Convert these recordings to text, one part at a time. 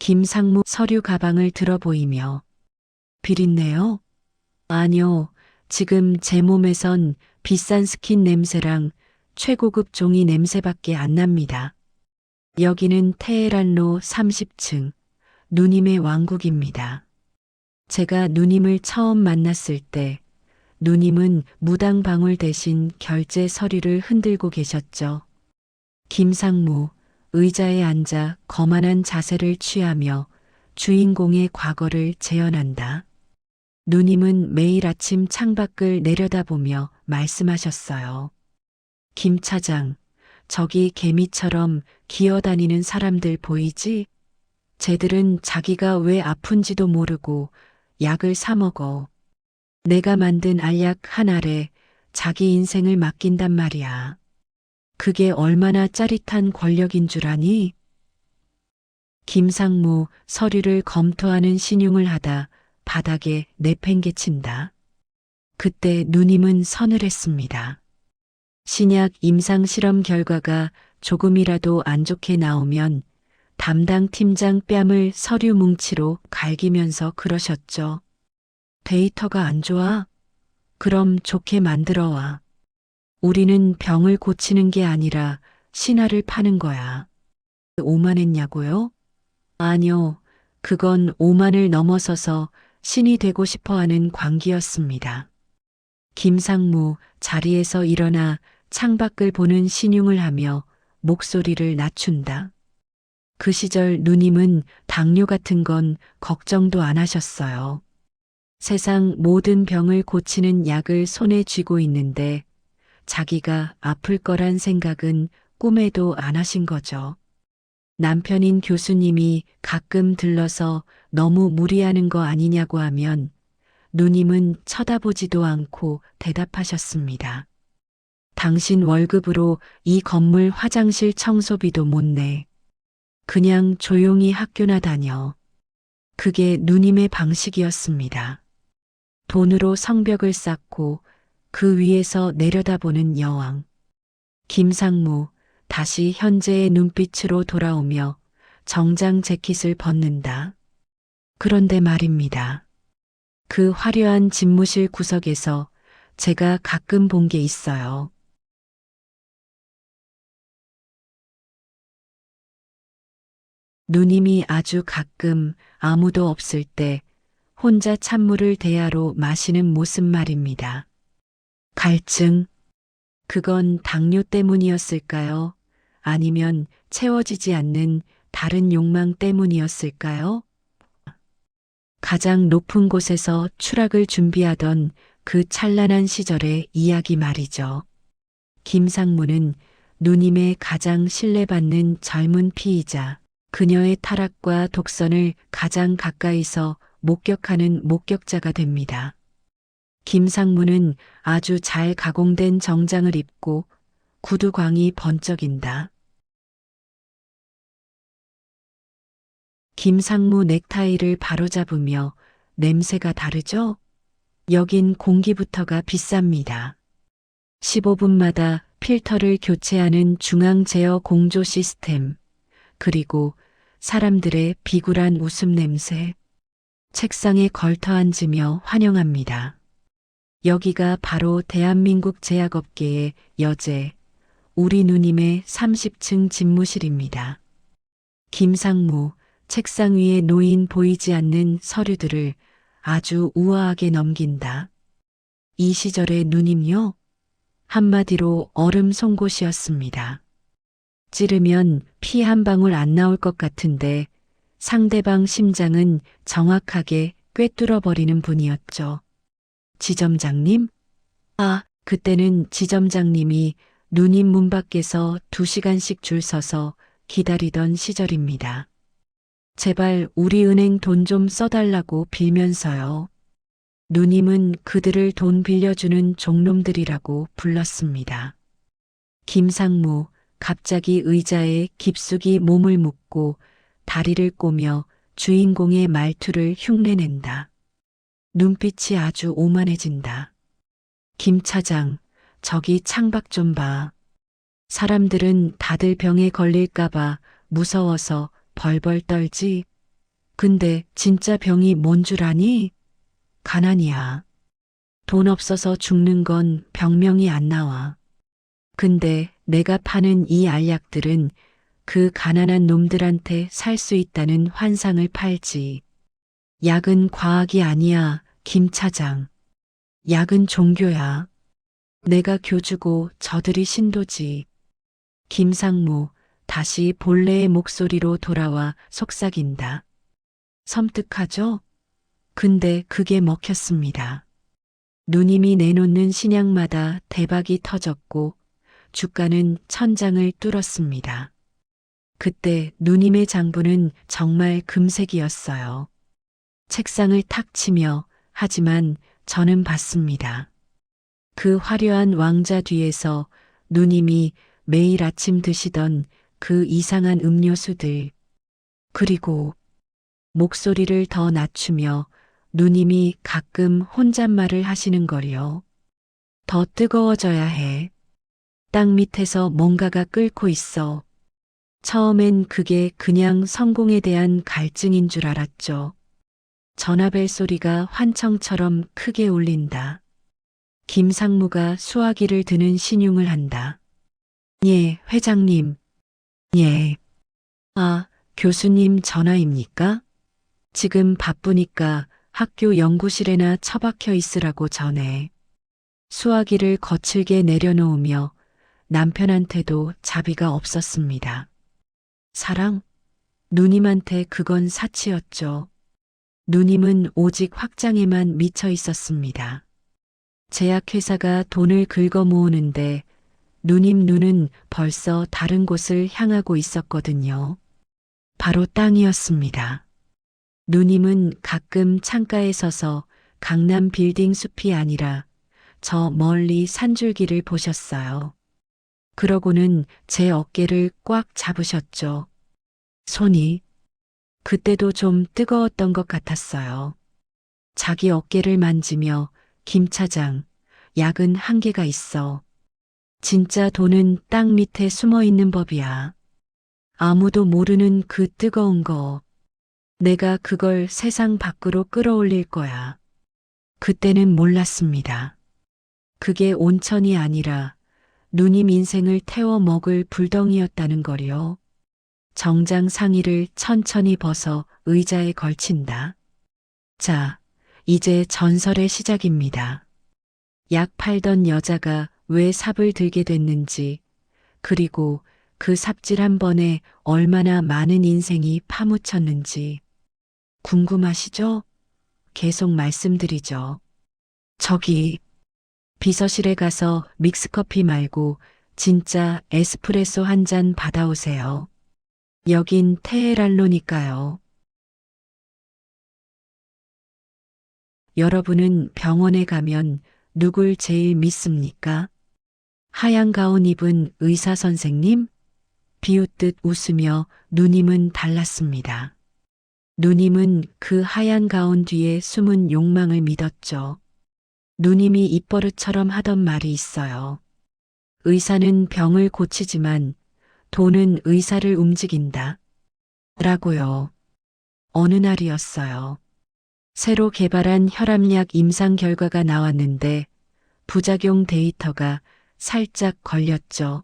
김상무 서류 가방을 들어 보이며 비린내요? 아니요. 지금 제 몸에선 비싼 스킨 냄새랑 최고급 종이 냄새밖에 안 납니다. 여기는 테헤란로 30층 누님의 왕국입니다. 제가 누님을 처음 만났을 때 누님은 무당방울 대신 결제 서류를 흔들고 계셨죠. 김상무 의자에 앉아 거만한 자세를 취하며 주인공의 과거를 재현한다. 누님은 매일 아침 창밖을 내려다보며 말씀하셨어요. 김 차장, 저기 개미처럼 기어다니는 사람들 보이지? 쟤들은 자기가 왜 아픈지도 모르고 약을 사 먹어. 내가 만든 알약 한 알에 자기 인생을 맡긴단 말이야. 그게 얼마나 짜릿한 권력인 줄 아니? 김상무 서류를 검토하는 신용을 하다 바닥에 내팽개친다. 그때 누님은 서늘했습니다. 신약 임상 실험 결과가 조금이라도 안 좋게 나오면 담당 팀장 뺨을 서류 뭉치로 갈기면서 그러셨죠. 데이터가 안 좋아? 그럼 좋게 만들어 와. 우리는 병을 고치는 게 아니라 신화를 파는 거야. 오만했냐고요? 아니요. 그건 오만을 넘어서서 신이 되고 싶어 하는 광기였습니다. 김상무 자리에서 일어나 창밖을 보는 신용을 하며 목소리를 낮춘다. 그 시절 누님은 당뇨 같은 건 걱정도 안 하셨어요. 세상 모든 병을 고치는 약을 손에 쥐고 있는데 자기가 아플 거란 생각은 꿈에도 안 하신 거죠. 남편인 교수님이 가끔 들러서 너무 무리하는 거 아니냐고 하면 누님은 쳐다보지도 않고 대답하셨습니다. 당신 월급으로 이 건물 화장실 청소비도 못 내. 그냥 조용히 학교나 다녀. 그게 누님의 방식이었습니다. 돈으로 성벽을 쌓고 그 위에서 내려다보는 여왕. 김상무 다시 현재의 눈빛으로 돌아오며 정장 재킷을 벗는다. 그런데 말입니다. 그 화려한 집무실 구석에서 제가 가끔 본 게 있어요. 누님이 아주 가끔 아무도 없을 때 혼자 찬물을 대야로 마시는 모습 말입니다. 갈증, 그건 당뇨 때문이었을까요? 아니면 채워지지 않는 다른 욕망 때문이었을까요? 가장 높은 곳에서 추락을 준비하던 그 찬란한 시절의 이야기 말이죠. 김상무는 누님의 가장 신뢰받는 젊은 피의자, 그녀의 타락과 독선을 가장 가까이서 목격하는 목격자가 됩니다. 김상무는 아주 잘 가공된 정장을 입고 구두광이 번쩍인다. 김상무 넥타이를 바로잡으며 냄새가 다르죠? 여긴 공기부터가 비쌉니다. 15분마다 필터를 교체하는 중앙 제어 공조 시스템, 그리고 사람들의 비굴한 웃음 냄새, 책상에 걸터 앉으며 환영합니다. 여기가 바로 대한민국 제약업계의 여제, 우리 누님의 30층 집무실입니다. 김상무, 책상 위에 놓인 보이지 않는 서류들을 아주 우아하게 넘긴다. 이 시절의 누님요? 한마디로 얼음 송곳이었습니다. 찌르면 피 한 방울 안 나올 것 같은데 상대방 심장은 정확하게 꿰뚫어 버리는 분이었죠. 지점장님? 아, 그때는 지점장님이 누님 문 밖에서 2시간씩 줄 서서 기다리던 시절입니다. 제발 우리 은행 돈 좀 써달라고 빌면서요. 누님은 그들을 돈 빌려주는 종놈들이라고 불렀습니다. 김상무 갑자기 의자에 깊숙이 몸을 묻고 다리를 꼬며 주인공의 말투를 흉내낸다. 눈빛이 아주 오만해진다. 김 차장, 저기 창밖 좀 봐. 사람들은 다들 병에 걸릴까봐 무서워서 벌벌 떨지. 근데 진짜 병이 뭔 줄 아니? 가난이야. 돈 없어서 죽는 건 병명이 안 나와. 근데 내가 파는 이 알약들은 그 가난한 놈들한테 살 수 있다는 환상을 팔지. 약은 과학이 아니야, 김 차장. 약은 종교야. 내가 교주고 저들이 신도지. 김상무 다시 본래의 목소리로 돌아와 속삭인다. 섬뜩하죠? 근데 그게 먹혔습니다. 누님이 내놓는 신약마다 대박이 터졌고 주가는 천장을 뚫었습니다. 그때 누님의 장부는 정말 금색이었어요. 책상을 탁 치며 하지만 저는 봤습니다. 그 화려한 왕자 뒤에서 누님이 매일 아침 드시던 그 이상한 음료수들, 그리고 목소리를 더 낮추며 누님이 가끔 혼잣말을 하시는 거요. 더 뜨거워져야 해. 땅 밑에서 뭔가가 끓고 있어. 처음엔 그게 그냥 성공에 대한 갈증인 줄 알았죠. 전화벨 소리가 환청처럼 크게 울린다. 김상무가 수화기를 드는 신용을 한다. 예, 회장님. 예. 아, 교수님 전화입니까? 지금 바쁘니까 학교 연구실에나 처박혀 있으라고 전해. 수화기를 거칠게 내려놓으며 남편한테도 자비가 없었습니다. 사랑? 누님한테 그건 사치였죠. 누님은 오직 확장에만 미쳐 있었습니다. 제약회사가 돈을 긁어 모으는데 누님 눈은 벌써 다른 곳을 향하고 있었거든요. 바로 땅이었습니다. 누님은 가끔 창가에 서서 강남 빌딩 숲이 아니라 저 멀리 산줄기를 보셨어요. 그러고는 제 어깨를 꽉 잡으셨죠. 손이 그때도 좀 뜨거웠던 것 같았어요. 자기 어깨를 만지며 김 차장, 약은 한계가 있어. 진짜 돈은 땅 밑에 숨어 있는 법이야. 아무도 모르는 그 뜨거운 거. 내가 그걸 세상 밖으로 끌어올릴 거야. 그때는 몰랐습니다. 그게 온천이 아니라 누님 인생을 태워 먹을 불덩이였다는 거요. 정장 상의를 천천히 벗어 의자에 걸친다. 자, 이제 전설의 시작입니다. 약 팔던 여자가 왜 삽을 들게 됐는지, 그리고 그 삽질 한 번에 얼마나 많은 인생이 파묻혔는지. 궁금하시죠? 계속 말씀드리죠. 저기, 비서실에 가서 믹스커피 말고 진짜 에스프레소 한 잔 받아오세요. 여긴 테헤랄로니까요. 여러분은 병원에 가면 누굴 제일 믿습니까? 하얀 가운 입은 의사 선생님? 비웃듯 웃으며 누님은 달랐습니다. 누님은 그 하얀 가운 뒤에 숨은 욕망을 믿었죠. 누님이 입버릇처럼 하던 말이 있어요. 의사는 병을 고치지만 돈은 의사를 움직인다. 라고요. 어느 날이었어요. 새로 개발한 혈압약 임상 결과가 나왔는데 부작용 데이터가 살짝 걸렸죠.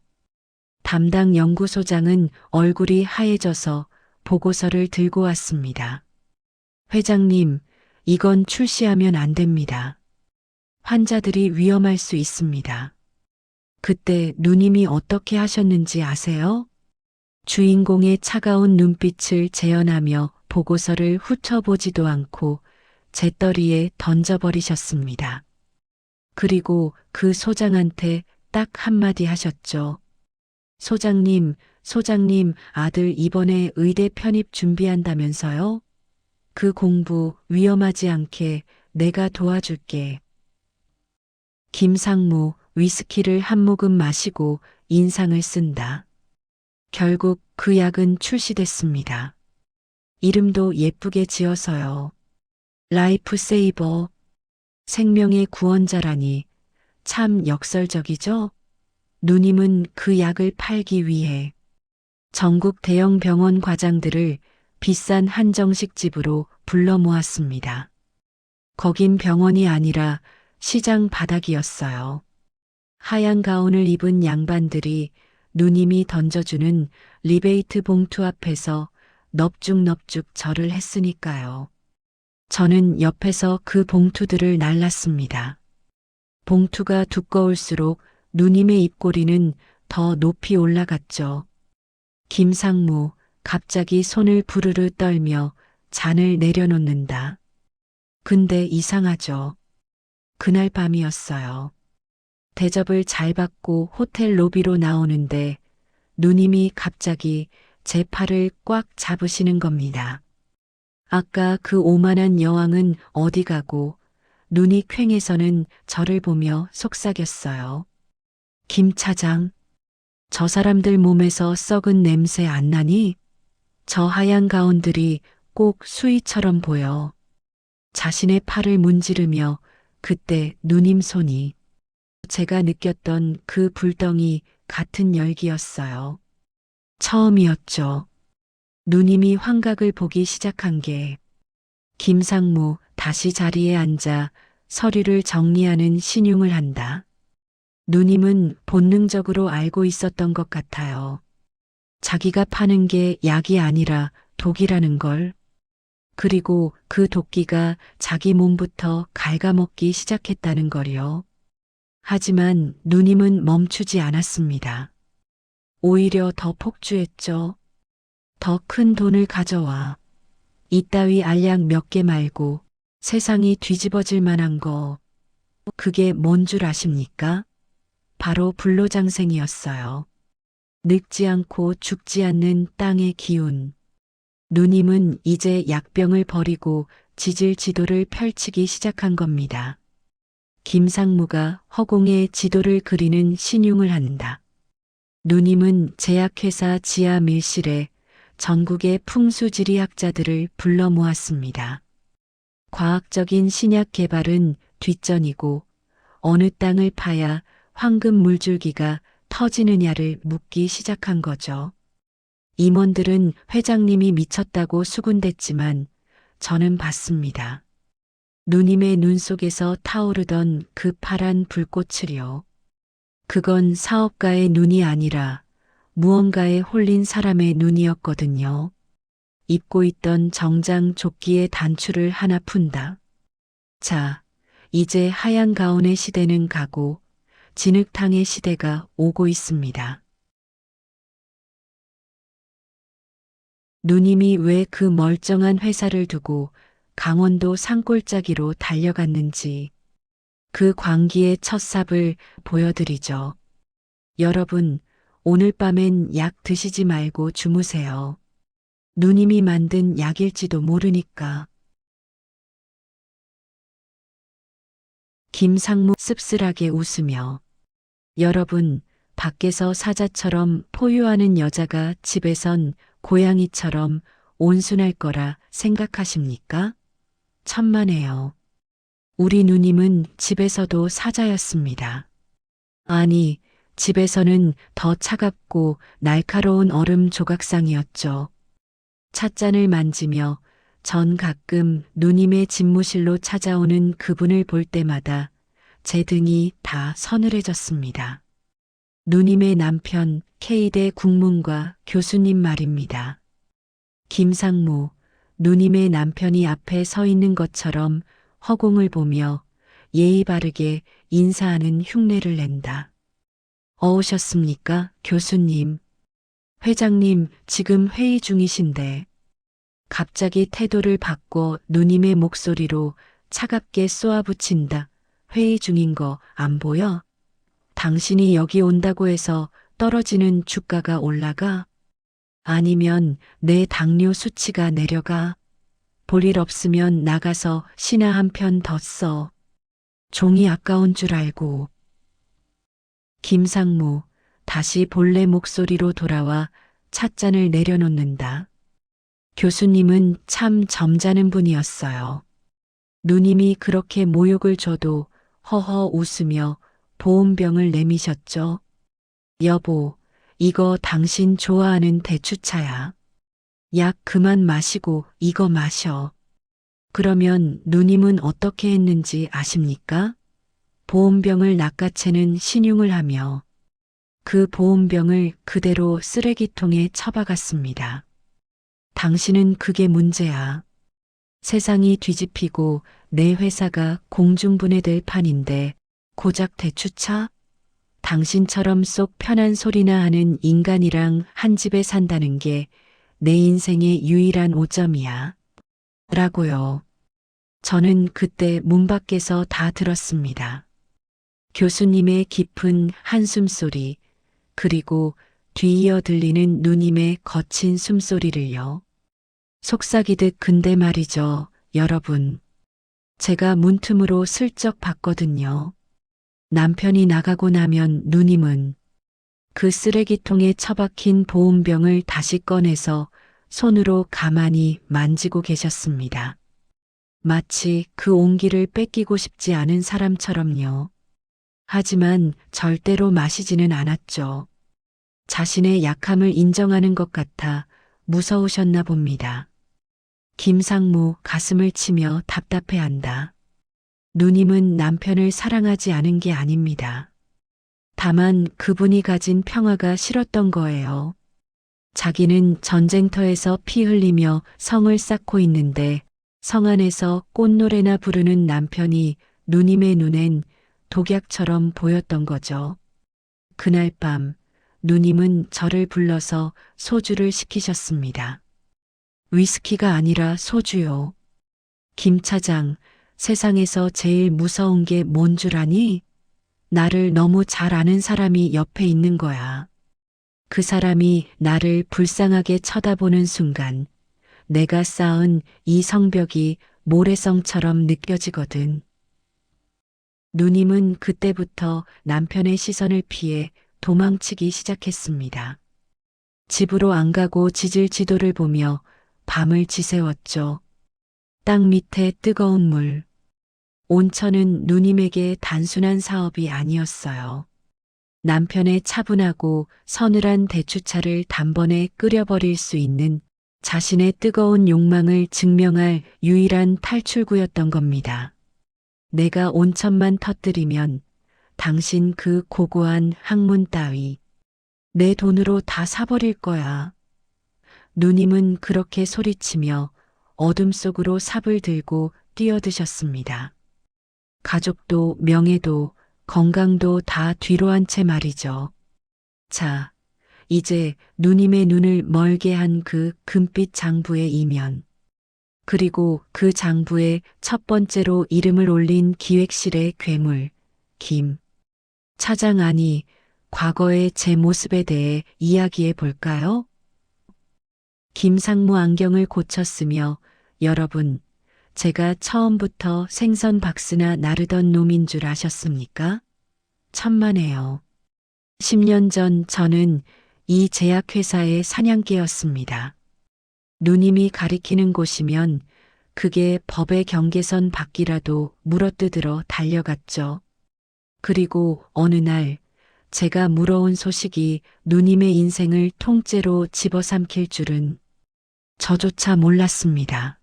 담당 연구소장은 얼굴이 하얘져서 보고서를 들고 왔습니다. 회장님, 이건 출시하면 안 됩니다. 환자들이 위험할 수 있습니다. 그때 누님이 어떻게 하셨는지 아세요? 주인공의 차가운 눈빛을 재현하며 보고서를 훑어보지도 않고 재떨이에 던져버리셨습니다. 그리고 그 소장한테 딱 한마디 하셨죠. 소장님, 아들 이번에 의대 편입 준비한다면서요? 그 공부 위험하지 않게 내가 도와줄게. 김상무 위스키를 한 모금 마시고 인상을 쓴다. 결국 그 약은 출시됐습니다. 이름도 예쁘게 지어서요. 라이프 세이버, 생명의 구원자라니 참 역설적이죠? 누님은 그 약을 팔기 위해 전국 대형 병원 과장들을 비싼 한정식 집으로 불러 모았습니다. 거긴 병원이 아니라 시장 바닥이었어요. 하얀 가운을 입은 양반들이 누님이 던져주는 리베이트 봉투 앞에서 넙죽넙죽 절을 했으니까요. 저는 옆에서 그 봉투들을 날랐습니다. 봉투가 두꺼울수록 누님의 입꼬리는 더 높이 올라갔죠. 김상무, 갑자기 손을 부르르 떨며 잔을 내려놓는다. 근데 이상하죠. 그날 밤이었어요. 대접을 잘 받고 호텔 로비로 나오는데 누님이 갑자기 제 팔을 꽉 잡으시는 겁니다. 아까 그 오만한 여왕은 어디 가고 눈이 퀭해서는 저를 보며 속삭였어요. 김 차장, 저 사람들 몸에서 썩은 냄새 안 나니? 저 하얀 가운들이 꼭 수위처럼 보여. 자신의 팔을 문지르며 그때 누님 손이 제가 느꼈던 그 불덩이 같은 열기였어요. 처음이었죠. 누님이 환각을 보기 시작한 게 김상무 다시 자리에 앉아 서류를 정리하는 신용을 한다. 누님은 본능적으로 알고 있었던 것 같아요. 자기가 파는 게 약이 아니라 독이라는 걸. 그리고 그 도끼가 자기 몸부터 갉아먹기 시작했다는 걸요. 하지만 누님은 멈추지 않았습니다. 오히려 더 폭주했죠. 더 큰 돈을 가져와. 이따위 알약 몇 개 말고 세상이 뒤집어질 만한 거. 그게 뭔 줄 아십니까? 바로 불로장생이었어요. 늙지 않고 죽지 않는 땅의 기운. 누님은 이제 약병을 버리고 지질 지도를 펼치기 시작한 겁니다. 김상무가 허공에 지도를 그리는 신용을 한다. 누님은 제약회사 지하 밀실에 전국의 풍수지리학자들을 불러 모았습니다. 과학적인 신약 개발은 뒷전이고 어느 땅을 파야 황금 물줄기가 터지느냐를 묻기 시작한 거죠. 임원들은 회장님이 미쳤다고 수군댔지만 저는 봤습니다. 누님의 눈 속에서 타오르던 그 파란 불꽃을요. 그건 사업가의 눈이 아니라 무언가에 홀린 사람의 눈이었거든요. 입고 있던 정장 조끼의 단추를 하나 푼다. 자, 이제 하얀 가운의 시대는 가고 진흙탕의 시대가 오고 있습니다. 누님이 왜 그 멀쩡한 회사를 두고 강원도 산골짜기로 달려갔는지 그 광기의 첫 삽을 보여드리죠. 여러분, 오늘 밤엔 약 드시지 말고 주무세요. 누님이 만든 약일지도 모르니까. 김상무 씁쓸하게 웃으며 여러분, 밖에서 사자처럼 포효하는 여자가 집에선 고양이처럼 온순할 거라 생각하십니까? 천만에요. 우리 누님은 집에서도 사자였습니다. 아니, 집에서는 더 차갑고 날카로운 얼음 조각상이었죠. 찻잔을 만지며 전 가끔 누님의 집무실로 찾아오는 그분을 볼 때마다 제 등이 다 서늘해졌습니다. 누님의 남편 K대 국문과 교수님 말입니다. 김상무, 누님의 남편이 앞에 서 있는 것처럼 허공을 보며 예의 바르게 인사하는 흉내를 낸다. 어우셨습니까, 교수님? 회장님, 지금 회의 중이신데. 갑자기 태도를 바꿔 누님의 목소리로 차갑게 쏘아붙인다. 회의 중인 거 안 보여? 당신이 여기 온다고 해서 떨어지는 주가가 올라가? 아니면 내 당뇨 수치가 내려가? 볼 일 없으면 나가서 시나 한 편 더 써. 종이 아까운 줄 알고. 김상무, 다시 본래 목소리로 돌아와 찻잔을 내려놓는다. 교수님은 참 점잖은 분이었어요. 누님이 그렇게 모욕을 줘도 허허 웃으며 보온병을 내미셨죠. 여보, 이거 당신 좋아하는 대추차야. 약 그만 마시고 이거 마셔. 그러면 누님은 어떻게 했는지 아십니까? 보온병을 낚아채는 신용을 하며 그 보온병을 그대로 쓰레기통에 처박았습니다. 당신은 그게 문제야. 세상이 뒤집히고 내 회사가 공중분해될 판인데 고작 대추차? 당신처럼 속 편한 소리나 하는 인간이랑 한 집에 산다는 게 내 인생의 유일한 오점이야. 라고요. 저는 그때 문 밖에서 다 들었습니다. 교수님의 깊은 한숨 소리, 그리고 뒤이어 들리는 누님의 거친 숨소리를요. 속삭이듯 근데 말이죠, 여러분. 제가 문틈으로 슬쩍 봤거든요. 남편이 나가고 나면 누님은 그 쓰레기통에 처박힌 보온병을 다시 꺼내서 손으로 가만히 만지고 계셨습니다. 마치 그 온기를 뺏기고 싶지 않은 사람처럼요. 하지만 절대로 마시지는 않았죠. 자신의 약함을 인정하는 것 같아 무서우셨나 봅니다. 김상무 가슴을 치며 답답해한다. 누님은 남편을 사랑하지 않은 게 아닙니다. 다만 그분이 가진 평화가 싫었던 거예요. 자기는 전쟁터에서 피 흘리며 성을 쌓고 있는데 성 안에서 꽃노래나 부르는 남편이 누님의 눈엔 독약처럼 보였던 거죠. 그날 밤 누님은 저를 불러서 소주를 시키셨습니다. 위스키가 아니라 소주요. 김 차장, 세상에서 제일 무서운 게 뭔 줄 아니? 나를 너무 잘 아는 사람이 옆에 있는 거야. 그 사람이 나를 불쌍하게 쳐다보는 순간 내가 쌓은 이 성벽이 모래성처럼 느껴지거든. 누님은 그때부터 남편의 시선을 피해 도망치기 시작했습니다. 집으로 안 가고 지질 지도를 보며 밤을 지새웠죠. 땅 밑에 뜨거운 물. 온천은 누님에게 단순한 사업이 아니었어요. 남편의 차분하고 서늘한 대추차를 단번에 끓여버릴 수 있는 자신의 뜨거운 욕망을 증명할 유일한 탈출구였던 겁니다. 내가 온천만 터뜨리면 당신 그 고고한 학문 따위 내 돈으로 다 사버릴 거야. 누님은 그렇게 소리치며 어둠 속으로 삽을 들고 뛰어드셨습니다. 가족도 명예도 건강도 다 뒤로 한 채 말이죠. 자, 이제 누님의 눈을 멀게 한 그 금빛 장부의 이면, 그리고 그 장부에 첫 번째로 이름을 올린 기획실의 괴물, 김 차장 아니, 과거의 제 모습에 대해 이야기해 볼까요? 김상무 안경을 고쳤으며, 여러분, 제가 처음부터 생선 박스나 나르던 놈인 줄 아셨습니까? 천만에요. 10년 전 저는 이 제약회사의 사냥개였습니다. 누님이 가리키는 곳이면 그게 법의 경계선 밖이라도 물어뜯으러 달려갔죠. 그리고 어느 날 제가 물어온 소식이 누님의 인생을 통째로 집어삼킬 줄은 저조차 몰랐습니다.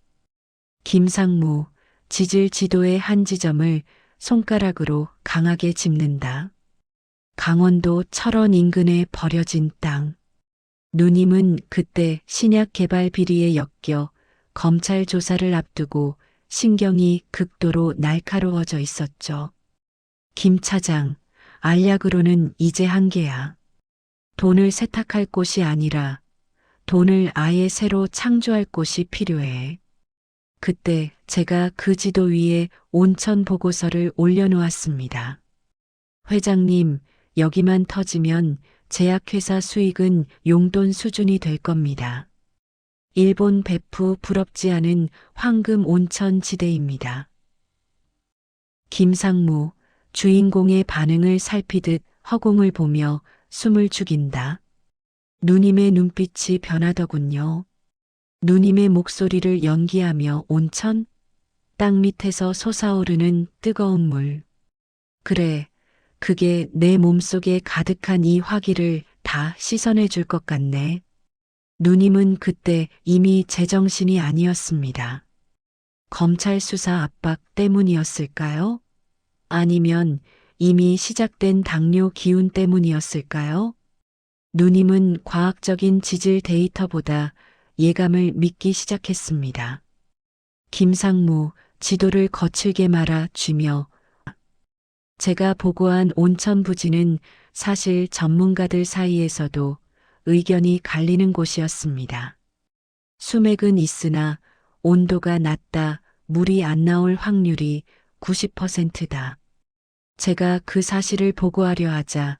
김상무, 지질 지도의 한 지점을 손가락으로 강하게 짚는다. 강원도 철원 인근에 버려진 땅. 누님은 그때 신약 개발 비리에 엮여 검찰 조사를 앞두고 신경이 극도로 날카로워져 있었죠. 김 차장, 알약으로는 이제 한계야. 돈을 세탁할 곳이 아니라 돈을 아예 새로 창조할 곳이 필요해. 그때 제가 그 지도 위에 온천 보고서를 올려놓았습니다. 회장님, 여기만 터지면 제약회사 수익은 용돈 수준이 될 겁니다. 일본 배프 부럽지 않은 황금 온천 지대입니다. 김상무, 주인공의 반응을 살피듯 허공을 보며 숨을 죽인다. 누님의 눈빛이 변하더군요. 누님의 목소리를 연기하며 온천? 땅 밑에서 솟아오르는 뜨거운 물. 그래, 그게 내 몸속에 가득한 이 화기를 다 씻어내 줄 것 같네. 누님은 그때 이미 제정신이 아니었습니다. 검찰 수사 압박 때문이었을까요? 아니면 이미 시작된 당뇨 기운 때문이었을까요? 누님은 과학적인 지질 데이터보다 예감을 믿기 시작했습니다. 김상무, 지도를 거칠게 말아 쥐며 제가 보고한 온천 부지는 사실 전문가들 사이에서도 의견이 갈리는 곳이었습니다. 수맥은 있으나 온도가 낮다, 물이 안 나올 확률이 90%다. 제가 그 사실을 보고하려 하자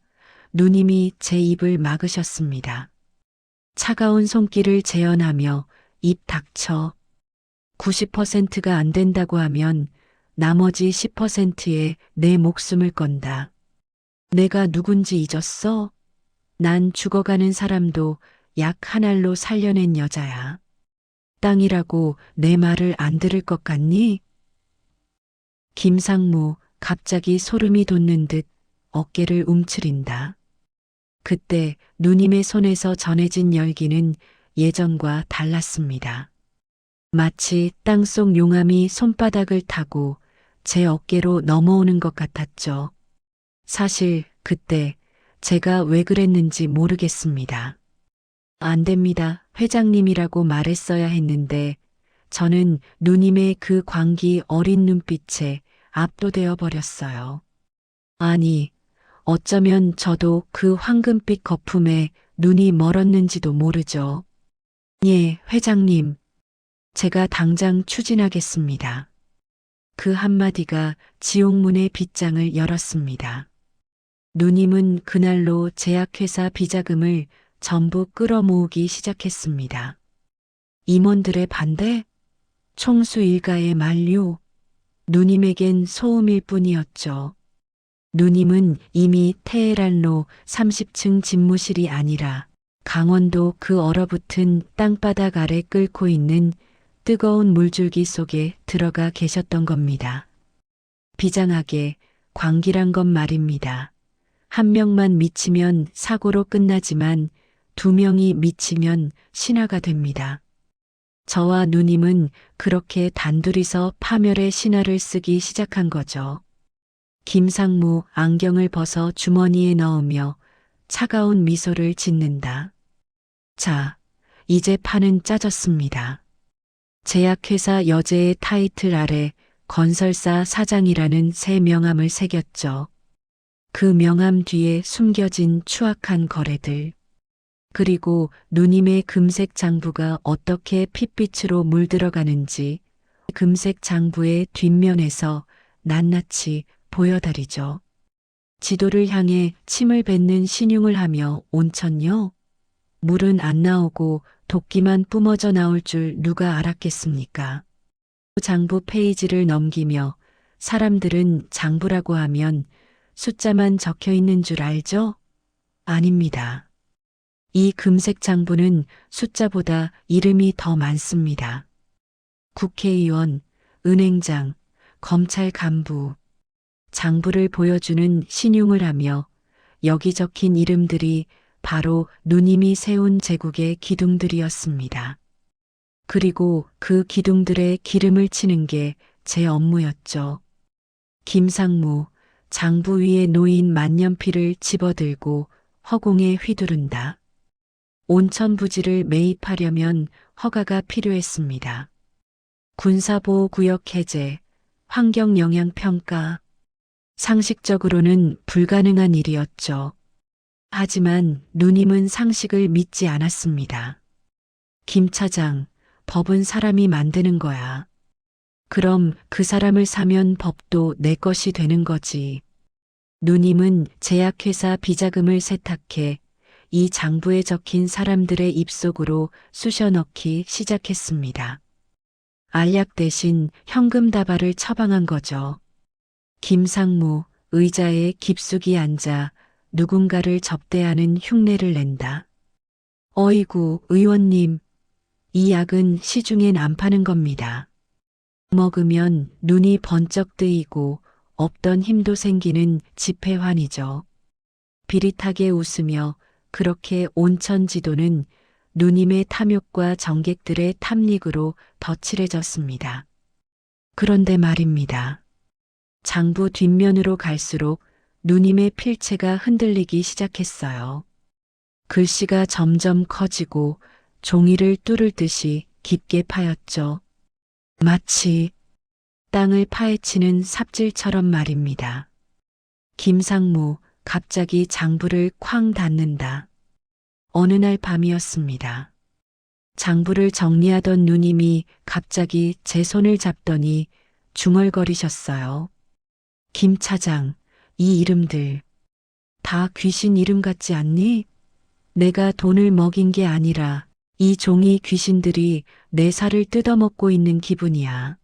누님이 제 입을 막으셨습니다. 차가운 손길을 재현하며 입 닥쳐 90%가 안 된다고 하면 나머지 10%에 내 목숨을 건다. 내가 누군지 잊었어? 난 죽어가는 사람도 약 한 알로 살려낸 여자야. 땅이라고 내 말을 안 들을 것 같니? 김상무 갑자기 소름이 돋는 듯 어깨를 움츠린다. 그때 누님의 손에서 전해진 열기는 예전과 달랐습니다. 마치 땅속 용암이 손바닥을 타고 제 어깨로 넘어오는 것 같았죠. 사실 그때 제가 왜 그랬는지 모르겠습니다. 안 됩니다. 회장님이라고 말했어야 했는데 저는 누님의 그 광기 어린 눈빛에 압도되어 버렸어요. 아니, 어쩌면 저도 그 황금빛 거품에 눈이 멀었는지도 모르죠. 예, 회장님. 제가 당장 추진하겠습니다. 그 한마디가 지옥문의 빗장을 열었습니다. 누님은 그날로 제약회사 비자금을 전부 끌어모으기 시작했습니다. 임원들의 반대? 총수 일가의 만류? 누님에겐 소음일 뿐이었죠. 누님은 이미 테헤란로 30층 집무실이 아니라 강원도 그 얼어붙은 땅바닥 아래 끓고 있는 뜨거운 물줄기 속에 들어가 계셨던 겁니다. 비장하게 광기란 건 말입니다. 한 명만 미치면 사고로 끝나지만 두 명이 미치면 신화가 됩니다. 저와 누님은 그렇게 단둘이서 파멸의 신화를 쓰기 시작한 거죠. 김상무 안경을 벗어 주머니에 넣으며 차가운 미소를 짓는다. 자, 이제 판은 짜졌습니다. 제약회사 여제의 타이틀 아래 건설사 사장이라는 새 명함을 새겼죠. 그 명함 뒤에 숨겨진 추악한 거래들. 그리고 누님의 금색 장부가 어떻게 핏빛으로 물들어가는지 금색 장부의 뒷면에서 낱낱이 보여드리죠. 지도를 향해 침을 뱉는 신용을 하며 온천요? 물은 안 나오고 도끼만 뿜어져 나올 줄 누가 알았겠습니까? 장부 페이지를 넘기며 사람들은 장부라고 하면 숫자만 적혀 있는 줄 알죠? 아닙니다. 이 금색 장부는 숫자보다 이름이 더 많습니다. 국회의원, 은행장, 검찰 간부, 장부를 보여주는 신용을 하며 여기 적힌 이름들이 바로 누님이 세운 제국의 기둥들이었습니다. 그리고 그 기둥들의 기름을 치는 게 제 업무였죠. 김상무, 장부 위에 놓인 만년필을 집어들고 허공에 휘두른다. 온천 부지를 매입하려면 허가가 필요했습니다. 군사보호구역 해제, 환경영향평가, 상식적으로는 불가능한 일이었죠. 하지만 누님은 상식을 믿지 않았습니다. 김 차장, 법은 사람이 만드는 거야. 그럼 그 사람을 사면 법도 내 것이 되는 거지. 누님은 제약회사 비자금을 세탁해 이 장부에 적힌 사람들의 입속으로 쑤셔 넣기 시작했습니다. 알약 대신 현금 다발을 처방한 거죠. 김상무 의자에 깊숙이 앉아 누군가를 접대하는 흉내를 낸다. 어이구, 의원님. 이 약은 시중엔 안 파는 겁니다. 먹으면 눈이 번쩍 뜨이고 없던 힘도 생기는 집회환이죠. 비릿하게 웃으며 그렇게 온천 지도는 누님의 탐욕과 정객들의 탐닉으로 덧칠해졌습니다. 그런데 말입니다. 장부 뒷면으로 갈수록 누님의 필체가 흔들리기 시작했어요. 글씨가 점점 커지고 종이를 뚫을 듯이 깊게 파였죠. 마치 땅을 파헤치는 삽질처럼 말입니다. 김상무, 갑자기 장부를 쾅 닫는다. 어느 날 밤이었습니다. 장부를 정리하던 누님이 갑자기 제 손을 잡더니 중얼거리셨어요. 김 차장, 이 이름들 다 귀신 이름 같지 않니? 내가 돈을 먹인 게 아니라 이 종이 귀신들이 내 살을 뜯어먹고 있는 기분이야.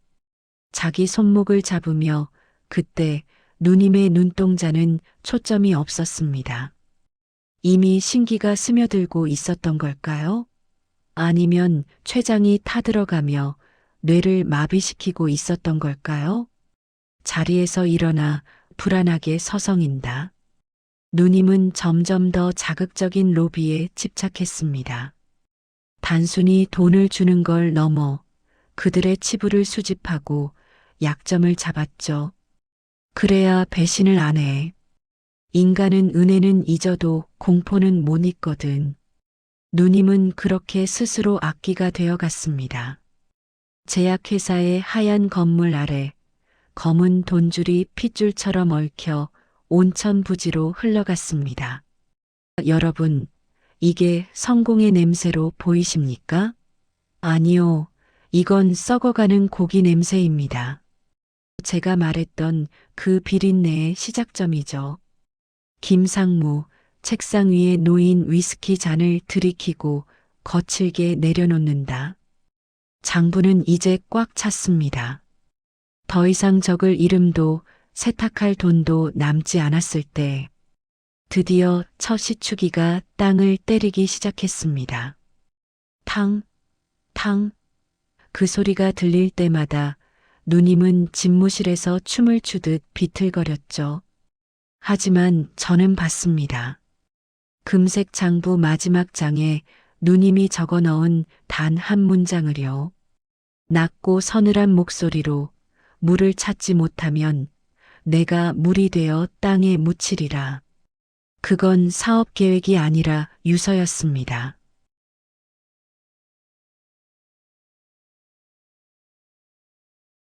자기 손목을 잡으며 그때 누님의 눈동자는 초점이 없었습니다. 이미 신기가 스며들고 있었던 걸까요? 아니면 췌장이 타들어가며 뇌를 마비시키고 있었던 걸까요? 자리에서 일어나 불안하게 서성인다. 누님은 점점 더 자극적인 로비에 집착했습니다. 단순히 돈을 주는 걸 넘어 그들의 치부를 수집하고 약점을 잡았죠. 그래야 배신을 안 해. 인간은 은혜는 잊어도 공포는 못 잊거든. 누님은 그렇게 스스로 악기가 되어갔습니다. 제약회사의 하얀 건물 아래 검은 돈줄이 핏줄처럼 얽혀 온천부지로 흘러갔습니다. 여러분, 이게 성공의 냄새로 보이십니까? 아니요, 이건 썩어가는 고기 냄새입니다. 제가 말했던 그 비린내의 시작점이죠. 김상무, 책상 위에 놓인 위스키 잔을 들이키고 거칠게 내려놓는다. 장부는 이제 꽉 찼습니다. 더 이상 적을 이름도 세탁할 돈도 남지 않았을 때 드디어 첫 시추기가 땅을 때리기 시작했습니다. 탕, 탕. 그 소리가 들릴 때마다 누님은 집무실에서 춤을 추듯 비틀거렸죠. 하지만 저는 봤습니다. 금색 장부 마지막 장에 누님이 적어 넣은 단 한 문장을요. 낮고 서늘한 목소리로 물을 찾지 못하면 내가 물이 되어 땅에 묻히리라. 그건 사업 계획이 아니라 유서였습니다.